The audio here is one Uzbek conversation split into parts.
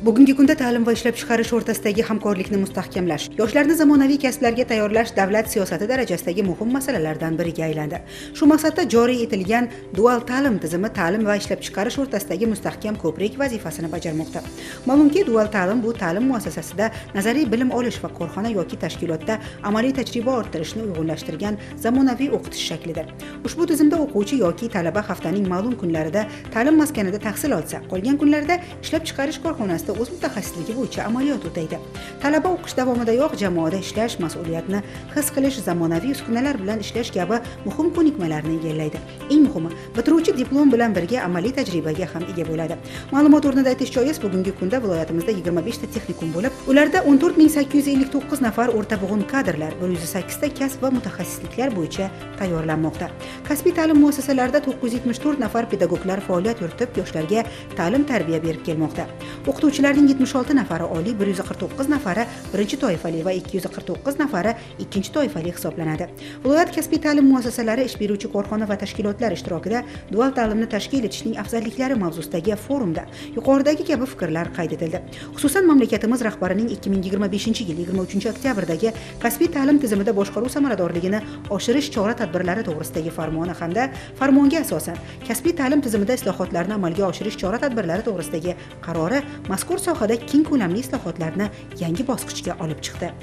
Bugungi kunda ta'lim va ishlab chiqarish o'rtasidagi hamkorlikni mustahkamlash, yoshlarni zamonaviy kasblarga tayyorlash davlat siyosati darajasidagi muhim masalalardan biriga aylandi. Shu maqsadda joriy etilgan dual ta'lim tizimi ta'lim va ishlab chiqarish o'rtasidagi mustahkam ko'prik vazifasini bajarmoqda. Ma'lumki, dual ta'lim bu ta'lim muassasasida nazariy bilim olish va korxona yoki tashkilotda amaliy tajriba orttirishni uyg'unlashtirgan zamonaviy o'qitish shaklidir. Ushbu tizimda o'quvchi yoki talaba haftaning ma'lum kunlarida ta'lim maskanida tahsil olsa, qolgan kunlarda ishlab chiqarish korxonasida o'z mutaxassisligi bo'yicha amaliyot o'taydi. Talaba o'qish davomidayoq jamoada ishlash, mas'uliyatni his qilish, zamonaviy uskunalar bilan ishlash kabi muhim ko'nikmalarni egallaydi. Eng muhimi, bitiruvchi diplom bilan birga amaliy tajribaga ham ega bo'ladi. Ma'lumot o'rnida aytish joiz, bugungi kunda viloyatimizda 25 ta texnikum bo'lib, ularda 14859 nafar o'rta bug'un kadrlar, 108 ta kasb va mutaxassisliklar bo'yicha tayyorlanmoqda. Kasbiy ta'lim muassasalarida 974 nafar pedagoglar faoliyat yuritib, yoshlarga ta'lim-tarbiya berib kelmoqda. O'qituvchilarning 76 nafari oliy, 149 nafari birinchi toifali va 249 nafari ikkinchi toifali hisoblanadi. Viloyat kasbiy ta'lim muassasalari, ish beruvchi korxona va tashkilotlar ishtirokida dual ta'limni tashkil etishning afzalliklari mavzusidagi forumda yuqoridagi kabi fikrlar qayd etildi. Xususan, mamlakatimiz rahbarining 2025-yil 23 oktyabrdagi kasbiy ta'lim tizimida boshqaruv samaradorligini oshirish chora-tadbirlari to'g'risidagi farmoni hamda farmonga asosan kasbiy ta'lim tizimida islohotlarni amalga oshirish chora-tadbirlari to'g'risidagi qarori mazkur sohada keng ko'lamli islohotlarni yangi bosqichga olib chiqdi.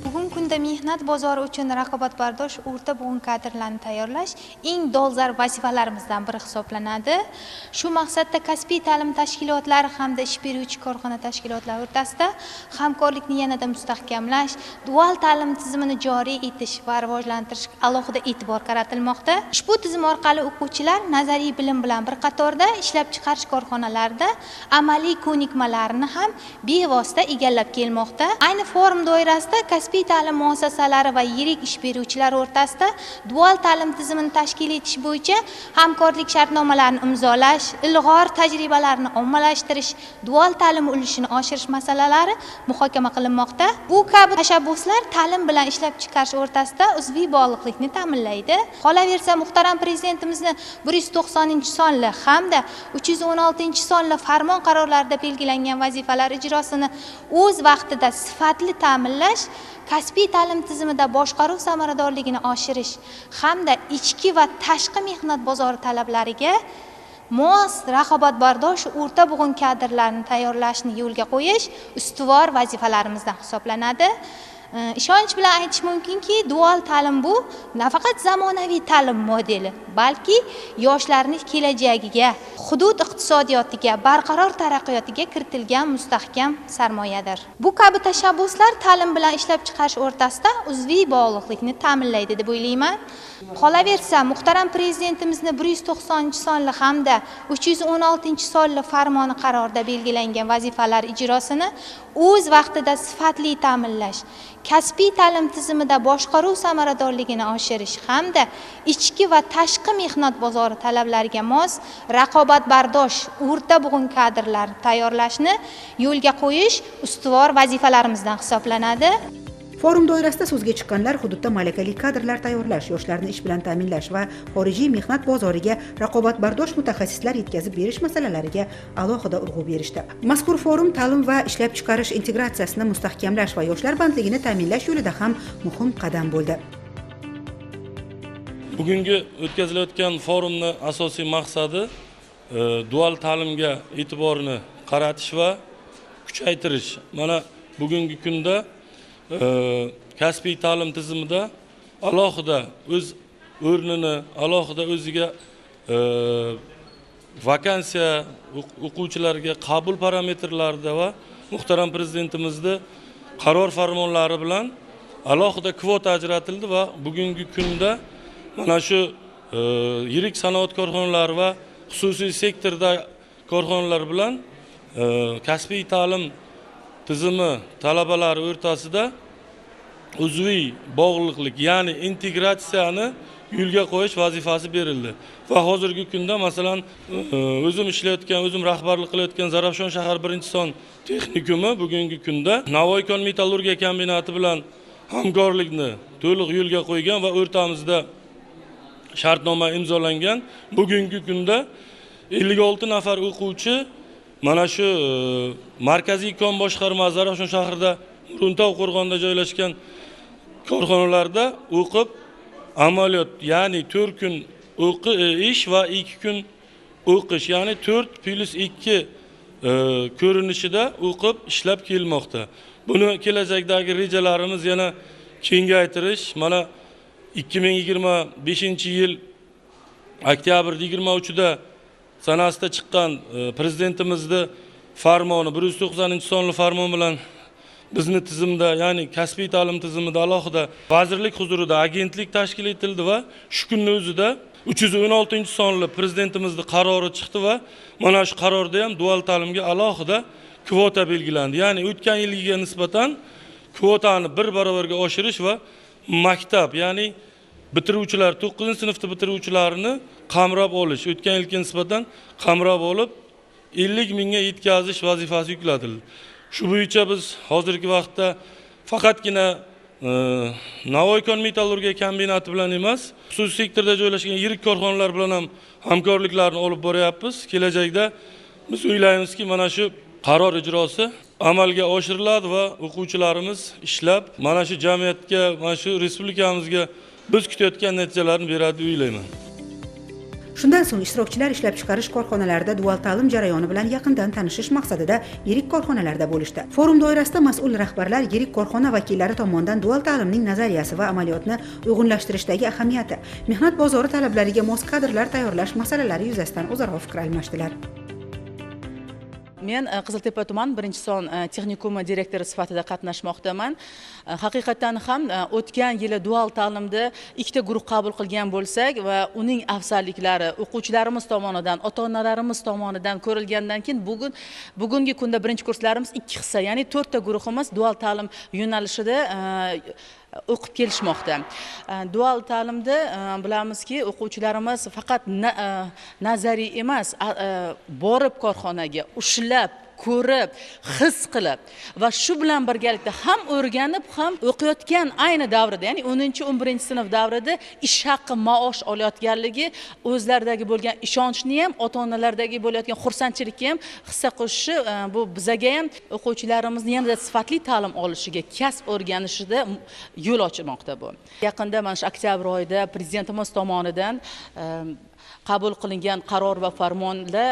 Bugungi kunda mehnat bozori uchun raqobatbardosh o'rta bug'un kadrlarni tayyorlash eng dolzarb vazifalarimizdan biri hisoblanadi. Shu maqsadda kasbiy ta'lim tashkilotlari hamda ish beruvchi korxona tashkilotlari o'rtasida hamkorlikni yanada mustahkamlash, dual ta'lim tizimini joriy etish va rivojlantirish alohida e'tibor qaratilmoqda. Ushbu tizim orqali o'quvchilar nazariy bilim bilan bir qatorda ishlab chiqarish korxonalarida amaliy ko'nikmalarni ham bevosita egallab kelmoqda. Ayni forum doirasida kasbiy ta'lim muassasalari va yirik ish beruvchilar o'rtasida dual ta'lim tizimini tashkil etish bo'yicha hamkorlik shartnomalarini imzolash, ilg'or tajribalarni ommalashtirish, dual ta'lim ulushini oshirish masalalari muhokama qilinmoqda. Bu kabi tashabbuslar ta'lim bilan ishlab chiqarish o'rtasida uzviy bog'liqlikni ta'minlaydi. Qolaversa, muhtaram prezidentimizni 190-sonli hamda 316-sonli farmon qarorlarida belgilangan vazifalar ijrosini o'z vaqtida sifatli ta'minlash, kasbiy ta'lim tizimida boshqaruv samaradorligini oshirish hamda ichki va tashqi mehnat bozori talablariga mos raqobatbardosh o'rta bug'un kadrlarni tayyorlashni yo'lga qo'yish ustuvor vazifalarimizdan hisoblanadi. Ishonch bilan aytish mumkinki, dual ta'lim bu nafaqat zamonaviy ta'lim modeli, balki yoshlarning kelajagiga, hudud iqtisodiyotiga, barqaror taraqqiyotiga kiritilgan mustahkam sarmoyadir. Bu kabi tashabbuslar ta'lim bilan ishlab chiqarish o'rtasida uzviy bog'liqlikni ta'minlaydi deb o'ylayman. Qolaversa, muhtaram prezidentimizni 190-sonli hamda 316-sonli farmoni qarorida belgilangan vazifalar ijrosini o'z vaqtida sifatli ta'minlash, kasbiy ta'lim tizimida boshqaruv samaradorligini oshirish hamda ichki va tashqi mehnat bozori talablariga mos raqobatbardosh o'rta bug'un kadrlar tayyorlashni yo'lga qo'yish ustuvor vazifalarimizdan hisoblanadi. Forum doirasida so'zga chiqqanlar hududda malakali kadrlar tayyorlash, yoshlarni ish bilan ta'minlash va xorijiy mehnat bozoriga raqobatbardosh mutaxassislar yetkazib berish masalalariga alohida urg'u berishdi. Mazkur forum ta'lim va ishlab chiqarish integratsiyasini mustahkamlash va yoshlar bandligini ta'minlash yo'lida ham muhim qadam bo'ldi. Bugungi o'tkazilayotgan forumni asosiy maqsadi dual ta'limga e'tiborni qaratish va kuchaytirish. Mana bugungi kunda kasbiy ta'lim tizimida alohida o'z o'rnini, alohida o'ziga vakansiya, o'quvchilarga qabul parametrlarida va muhtaram prezidentimizning qaror farmonlari bilan alohida kvota ajratildi va bugungi kunda mana shu yirik sanoat korxonalari va xususiy sektorda korxonalar bilan kasbiy ta'lim tizimi talabalari o'rtasida uzviy bog'liqlik, ya'ni integratsiyani yo'lga qo'yish vazifasi berildi. Va hozirgi kunda masalan o'zim ishlayotgan, o'zim rahbarlik qilayotgan Zarafshon shahar 1-son texnikumi bugungi kunda Navoiy kon metallurgiya kombinati bilan hamkorlikni to'liq yo'lga qo'ygan va o'rtamizda shartnoma imzolangan. Bugungi kunda 56 nafar o'quvchi mana shu markaziy kon boshqarma Zarafshon shahrida Muruntov qo'rg'onida joylashgan korxonalarda o'qib amaliyot, ya'ni 4 kun ish va 2 kun o'qish, ya'ni 4+2 ko'rinishida o'qib ishlab kelmoqda. Buni kelajakdagi rejalarimiz yana kengaytirish. Mana 2025-yil oktyabr 23-da sanasida chiqqan prezidentimizning farmoni 190-sonli farmon bilan bizni tizimda, ya'ni kasbiy ta'lim tizimida alohida vazirlik huzurida agentlik tashkil etildi va shu kunning o'zida 316-sonli prezidentimizning qarori chiqdi va mana shu qarorda ham dual ta'limga alohida kvota belgilandi. Ya'ni o'tgan yilgiga nisbatan kvotani 1 barobarga oshirish va maktab, ya'ni bitiruvchilar 9-sinfda bitiruvchilarini qamrab olish, o'tgan yilga nisbatan qamrab olib 50 mingga yetkazish vazifasi yuklatildi. Shu bo'yicha biz hozirgi vaqtda faqatgina Navoiy kon-metallurgiya kombinati bilan emas, xususiy sektorda joylashgan yirik korxonalar bilan ham hamkorliklarni olib boryapmiz. Kelajakda biz o'ylaymizki, mana shu qaror ijrosi amalga oshiriladi va o'quvchilarimiz ishlab, mana shu jamiyatga, mana shu respublikamizga biz kutayotgan natijalarni beradi deb o'ylayman. Shundan so'ng ishtirokchilar ishlab chiqarish korxonalarida dual ta'lim jarayoni bilan yaqindan tanishish maqsadida yirik korxonalarda bo'lishdi. Forum doirasida mas'ul rahbarlar yirik korxona vakillari tomonidan dual ta'limning nazariyasi va amaliyotni uyg'unlashtirishdagi ahamiyati, mehnat bozori talablariga mos kadrlar tayyorlash masalalari yuzasidan o'zaro fikr almashdilar. Men Qiziltepa tuman 1-son texnikumi direktori sifatida qatnashmoqdaman. Haqiqatan ham o'tgan yili dual ta'limda 2 ta guruh qabul qilgan bo'lsak va uning afzalliklari o'quvchilarimiz tomonidan, ota-onalarimiz tomonidan ko'rilgandan keyin bugungi kunda birinchi kurslarimiz 2 hissa, ya'ni 4 ta guruhimiz dual ta'lim yo'nalishida o'qib kelishmoqda. Dual ta'limda bilamizki, o'quvchilarimiz faqat nazariy emas, borib korxonaga ushlab, ko'rib, his qilib va shu bilan birgalikda ham o'rganib, ham o'qiyotgan ayni davrida, ya'ni 10-11-sinf davrida ish haqqi maosh olayotganligi o'zlaridagi bo'lgan ishonchni ham, ota-onalardagi bo'layotgan xursandchilikka ham hissa qo'shishi, bu bizaga ham o'quvchilarimizni yanada sifatli ta'lim olishiga, kasb o'rganishida yo'l ochmoqda bu. Yaqinda mana shu oktyabr oyida prezidentimiz tomonidan qabul qilingan qaror va farmonda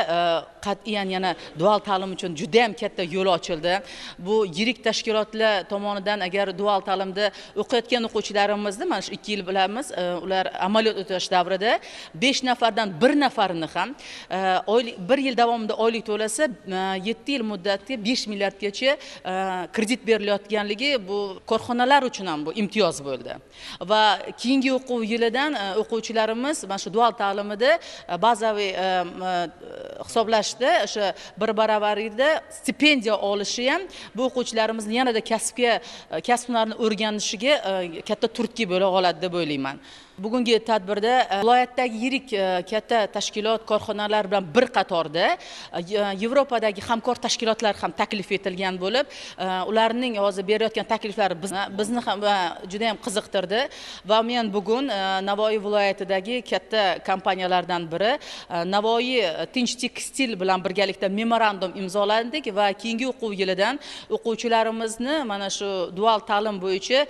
qat'iyan yana dual ta'lim uchun juda ham katta yo'l ochildi. Bu yirik tashkilotlar tomonidan agar dual ta'limda o'qiyotgan o'quvchilarimizni mana shu 2 yil bilamiz, ular amaliyot o'tash davrida 5 nafardan 1 nafarini ham oylik 1 yil davomida oylik to'lasa 7 yil muddatga 5 milliardgacha kredit berilayotganligi bu korxonalar uchun ham bu imtiyoz bo'ldi. Va keyingi o'quv yilidan o'quvchilarimiz mana shu dual ta'limida bazaviy hisoblashda o'sha 1 baravarida stipendiya olishi ham bu o'quvchilarimizni yanada kasb hunarni o'rganishiga katta turtki bo'la oladi deb o'ylayman. Bugungi tadbirda viloyatdagi yirik katta tashkilot korxonalar bilan bir qatorda Yevropadagi hamkor tashkilotlar ham taklif etilgan bo'lib, ularning hozir berayotgan takliflari bizni ham juda ham qiziqtirdi va men bugun Navoiy viloyatidagi katta kompaniyalardan biri Navoiy Tinch tekstil bilan birgalikda memorandum imzoladik va keyingi o'quv yilidan o'quvchilarimizni mana shu dual ta'lim bo'yicha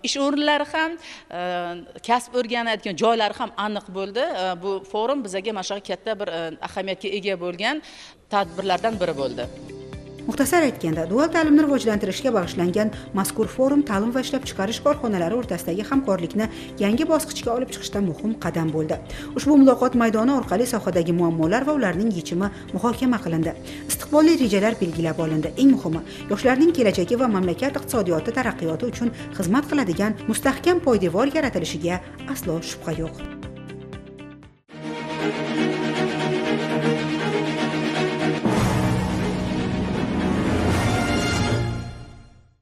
ish o'rinlari ham, kasb o'rganadigan joylari ham aniq bo'ldi. Bu forum bizaga mana shu katta bir ahamiyatga ega bo'lgan tadbirlardan biri bo'ldi. Muxtasar aytganda, dual ta'limni rivojlantirishga bag'ishlangan mazkur forum ta'lim va ishlab chiqarish korxonalari o'rtasidagi hamkorlikni yangi bosqichga olib chiqishda muhim qadam bo'ldi. Ushbu muloqot maydoni orqali sohadagi muammolar va ularning yechimi muhokama qilindi. Istiqbolli rejalar belgilab olindi. Eng muhimi, yoshlarning kelajagi va mamlakat iqtisodiyoti taraqqiyoti uchun xizmat qiladigan mustahkam poydevor yaratilishiga aslo shubha yo'q.